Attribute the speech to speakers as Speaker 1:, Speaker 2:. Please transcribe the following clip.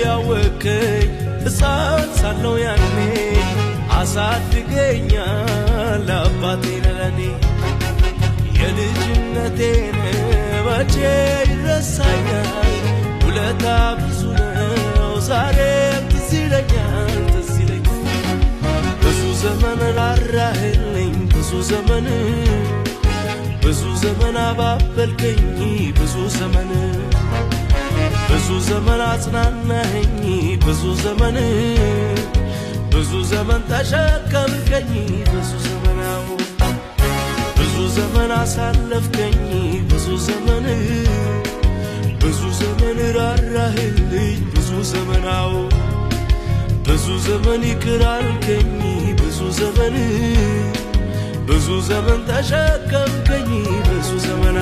Speaker 1: ያወከኝ ሕፃን ሳለሁ ያኔ አሳድገኛል አባቴ ለኔ የልጅነቴን መቼ ይረሳኛል ውለታ ብዙ ነው ዛሬም ትዝ ይለኛል ብዙ ዘመን ራራህልኝ ብዙ ዘመን አባበልከኝ ብዙ ዘመን አጽናናኸኝ ብዙ ዘመን ተሸከምከኝ ብዙ ዘመን አሳለፍከኝ ብዙ ዘመን ራራህልኝ ብዙ ዘመን ይቅር አልከኝ ብዙ ዘመን ተሸከምከኝ ብዙ ዘመን